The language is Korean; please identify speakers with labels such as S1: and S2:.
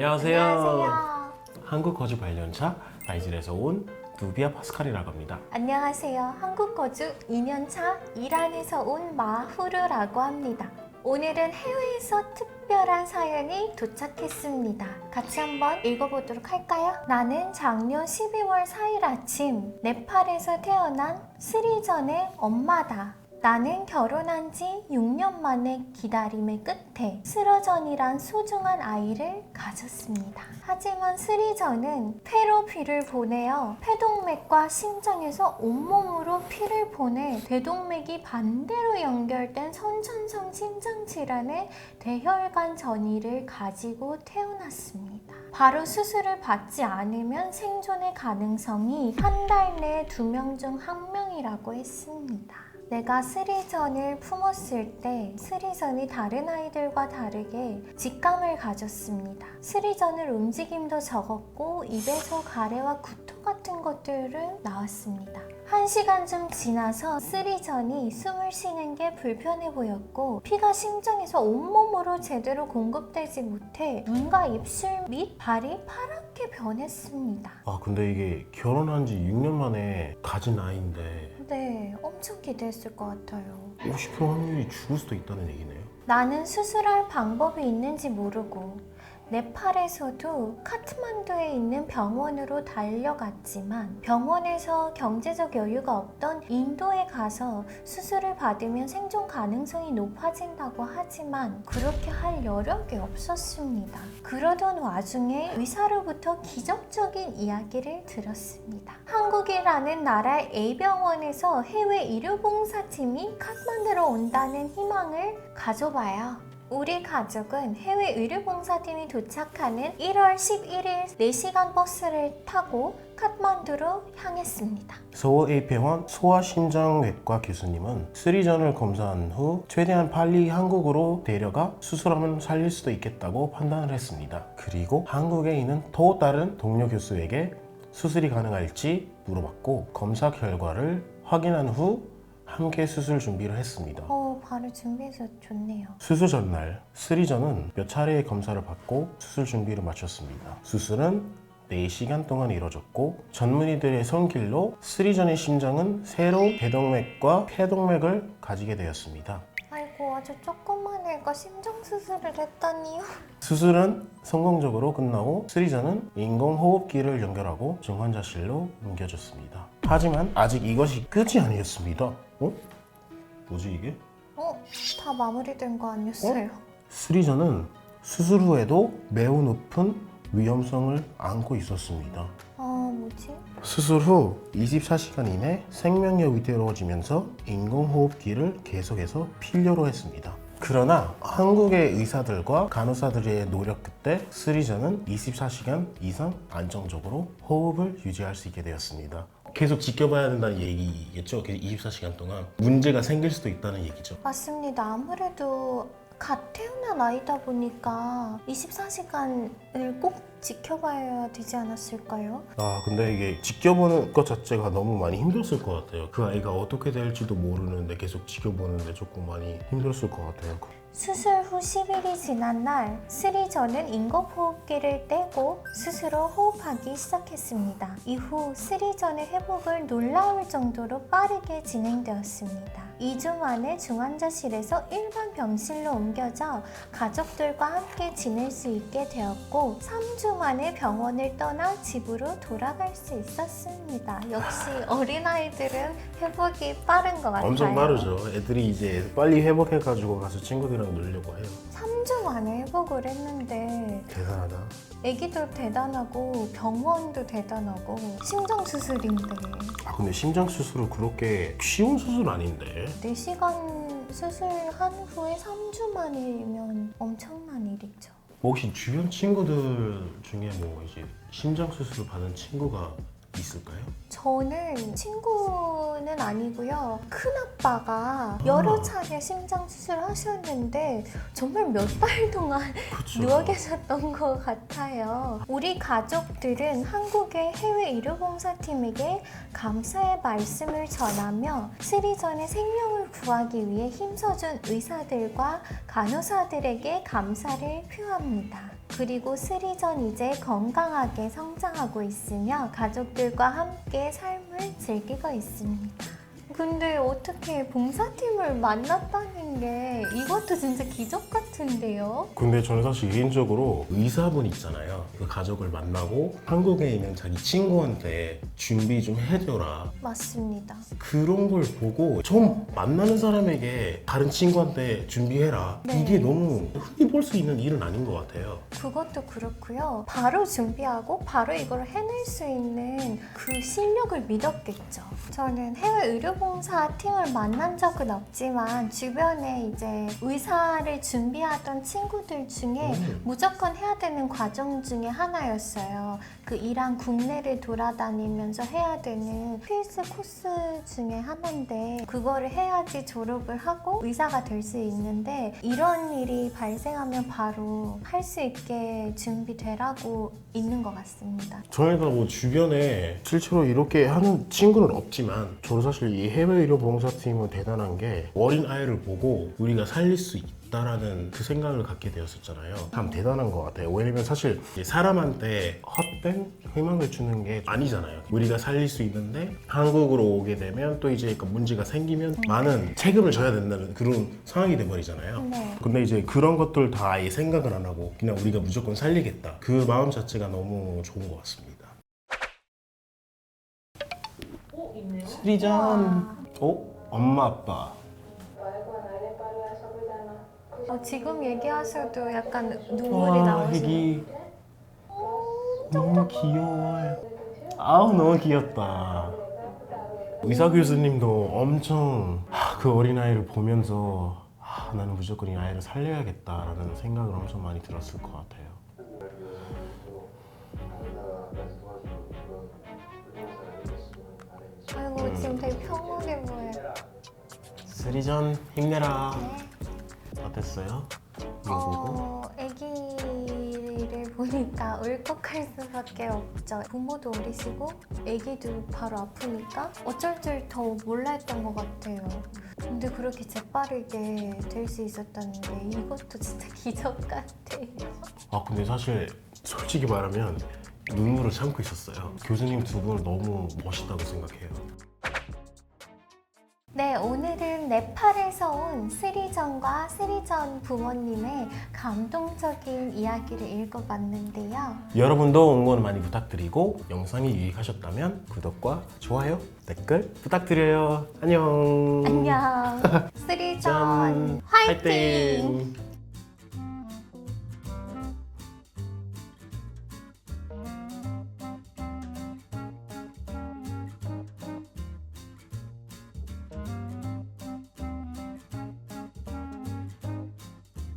S1: 안녕하세요.
S2: 안녕하세요.
S1: 한국 거주 발견차 바이즐에서 온 누비아 파스칼이라고 합니다.
S2: 안녕하세요. 한국 거주 2년차 이란에서 온 마후르라고 합니다. 오늘은 해외에서 특별한 사연이 도착했습니다. 같이 한번 읽어보도록 할까요? 나는 작년 12월 4일 아침 네팔에서 태어난 스리전의 엄마다. 나는 결혼한 지 6년 만에 기다림의 끝에 스러전이란 소중한 아이를 가졌습니다. 하지만 스리전은 폐로 피를 보내어 폐동맥과 심장에서 온몸으로 피를 보내 대동맥이 반대로 연결된 선천성 심장질환의 대혈관 전이를 가지고 태어났습니다. 바로 수술을 받지 않으면 생존의 가능성이 한 달 내에 2명 중 1명이라고 했습니다. 내가 스리전을 품었을 때 스리전이 다른 아이들과 다르게 직감을 가졌습니다. 스리전은 움직임도 적었고 입에서 가래와 구토 같은 것들은 나왔습니다. 1시간쯤 지나서 스리전이 숨을 쉬는 게 불편해 보였고 피가 심장에서 온몸으로 제대로 공급되지 못해 눈과 입술 및 발이 파랗게 변했습니다.
S1: 근데 이게 결혼한 지 6년 만에 가진 아이인데
S2: 네, 엄청 기대했을 것 같아요.
S1: 50% 확률이 죽을 수도 있다는 얘기네요.
S2: 나는 수술할 방법이 있는지 모르고 네팔에서도 카트만두에 있는 병원으로 달려갔지만 병원에서 경제적 여유가 없던 인도에 가서 수술을 받으면 생존 가능성이 높아진다고 하지만 그렇게 할 여력이 없었습니다. 그러던 와중에 의사로부터 기적적인 이야기를 들었습니다. 한국이라는 나라의 A병원에서 해외 의료봉사팀이 카트만두로 온다는 희망을 가져봐요. 우리 가족은 해외 의료봉사팀이 도착하는 1월 11일 4시간 버스를 타고 카트만두로 향했습니다.
S1: 서울 A병원 소아심장외과 교수님은 스리전을 검사한 후 최대한 빨리 한국으로 데려가 수술하면 살릴 수도 있겠다고 판단을 했습니다. 그리고 한국에 있는 또 다른 동료 교수에게 수술이 가능할지 물어봤고 검사 결과를 확인한 후 함께 수술 준비를 했습니다.
S2: 바로 준비해서 좋네요.
S1: 수술 전날 스리전은 몇 차례의 검사를 받고 수술 준비를 마쳤습니다. 수술은 4시간 동안 이뤄졌고 전문의들의 손길로 스리전의 심장은 새로운 대동맥과 폐동맥을 가지게 되었습니다.
S2: 아이고, 아주 조그만 애가 심장수술을 했다니요?
S1: 수술은 성공적으로 끝나고 스리전은 인공호흡기를 연결하고 중환자실로 옮겨졌습니다. 하지만 아직 이것이 끝이 아니었습니다. 뭐지 이게?
S2: 다 마무리된 거 아니었어요?
S1: 스리전은 수술 후에도 매우 높은 위험성을 안고 있었습니다.
S2: 뭐지?
S1: 수술 후 24시간 이내 생명이 위태로워지면서 인공호흡기를 계속해서 필요로 했습니다. 그러나 한국의 의사들과 간호사들의 노력 끝에 스리전은 24시간 이상 안정적으로 호흡을 유지할 수 있게 되었습니다. 계속 지켜봐야 된다는 얘기겠죠? 24시간 동안 문제가 생길 수도 있다는 얘기죠.
S2: 맞습니다. 아무래도 갓 태어난 아이다 보니까 24시간을 꼭 지켜봐야 되지 않았을까요?
S1: 근데 이게 지켜보는 것 자체가 너무 많이 힘들었을 것 같아요. 그 아이가 어떻게 될지도 모르는데 계속 지켜보는데 조금 많이 힘들었을 것 같아요.
S2: 수술 후 10일이 지난 날 스리전은 인공호흡기를 떼고 스스로 호흡하기 시작했습니다. 이후 스리전의 회복을 놀라울 정도로 빠르게 진행되었습니다. 2주 만에 중환자실에서 일반 병실로 옮겨져 가족들과 함께 지낼 수 있게 되었고 3주 만에 병원을 떠나 집으로 돌아갈 수 있었습니다. 역시 어린아이들은 회복이 빠른 것 같아요.
S1: 엄청 빠르죠. 애들이 이제 빨리 회복해가지고 가서 친구들이랑 놀려고 해요.
S2: 3주 만에 회복을 했는데
S1: 대단하다.
S2: 애기도 대단하고 병원도 대단하고 심장수술인데
S1: 근데 심장 수술은 그렇게 쉬운 수술 아닌데.
S2: 4시간 수술한 후에 3주 만이면 엄청난 일이죠.
S1: 혹시 주변 친구들 중에 뭐 이제 심장 수술을 받은 친구가 있을까요?
S2: 저는 친구는 아니고요. 큰아빠가 여러 차례 심장 수술을 하셨는데 정말 몇 달 동안
S1: 그쵸.
S2: 누워 계셨던 것 같아요. 우리 가족들은 한국의 해외 의료봉사팀에게 감사의 말씀을 전하며 스리전의 생명을 구하기 위해 힘써준 의사들과 간호사들에게 감사를 표합니다. 그리고 스리전 이제 건강하게 성장하고 있으며 가족들과 함께 삶을 즐기고 있습니다. 근데 어떻게 봉사팀을 만났다는 게 이것도 진짜 기적 같은데요?
S1: 근데 저는 사실 개인적으로 의사분 있잖아요. 그 가족을 만나고 한국에 있는 자기 친구한테 준비 좀 해줘라.
S2: 맞습니다.
S1: 그런 걸 보고 처음 만나는 사람에게 다른 친구한테 준비해라.
S2: 네.
S1: 이게 너무 흔히 볼 수 있는 일은 아닌 것 같아요.
S2: 그것도 그렇고요. 바로 준비하고 바로 이걸 해낼 수 있는 그 실력을 믿었겠죠. 저는 해외 의료봉사 팀을 만난 적은 없지만 주변에 이제 의사를 준비하던 친구들 중에 무조건 해야 되는 과정 중에 하나였어요. 그 이란 국내를 돌아다니면서 해야 되는 필수 코스 중에 하나인데 그거를 해야지 졸업을 하고 의사가 될 수 있는데 이런 일이 발생하면 바로 할 수 있게 준비되라고 있는 것 같습니다.
S1: 저희가 뭐 주변에 실제로 이렇게 하는 친구는 없지만 저도 사실 이 해외 의료 봉사팀은 대단한 게 어린 아이를 보고 우리가 살릴 수 있다라는 그 생각을 갖게 되었었잖아요. 참 대단한 것 같아요. 왜냐면 사실 사람한테 헛된 희망을 주는 게 아니잖아요. 우리가 살릴 수 있는데 한국으로 오게 되면 또 이제 그 문제가 생기면 많은 책임을 져야 된다는 그런 상황이 돼버리잖아요.
S2: 네.
S1: 근데 이제 그런 것들 다 아예 생각을 안 하고 그냥 우리가 무조건 살리겠다. 그 마음 자체가 너무 좋은 것 같습니다.
S3: 있네요.
S1: 스리전. 엄마 아빠.
S2: 지금 얘기하셔도 약간 눈물이 나오시네요.
S1: 애기 너무 귀여워요. 아우 너무 귀엽다. 의사 교수님도 엄청 그 어린아이를 보면서 나는 무조건 이 아이를 살려야겠다라는 생각을 엄청 많이 들었을 것 같아요.
S2: 아이고 지금 되게 평온해 보여요.
S1: 스리전 힘내라.
S2: 네.
S1: 어땠어요? 이거 보고?
S2: 아기를 보니까 울컥할 수밖에 없죠. 부모도 어리시고 아기도 바로 아프니까 어쩔 줄 더 몰라 했던 것 같아요. 근데 그렇게 재빠르게 될 수 있었다는 게 이것도 진짜 기적 같아요.
S1: 근데 사실 솔직히 말하면 눈물을 참고 있었어요. 교수님 두 분 너무 멋있다고 생각해요.
S2: 네, 오늘은 네팔에서 온 스리전과 스리전 부모님의 감동적인 이야기를 읽어봤는데요.
S1: 여러분도 응원 많이 부탁드리고 영상이 유익하셨다면 구독과 좋아요, 댓글 부탁드려요. 안녕.
S2: 안녕. 스리전 화이팅!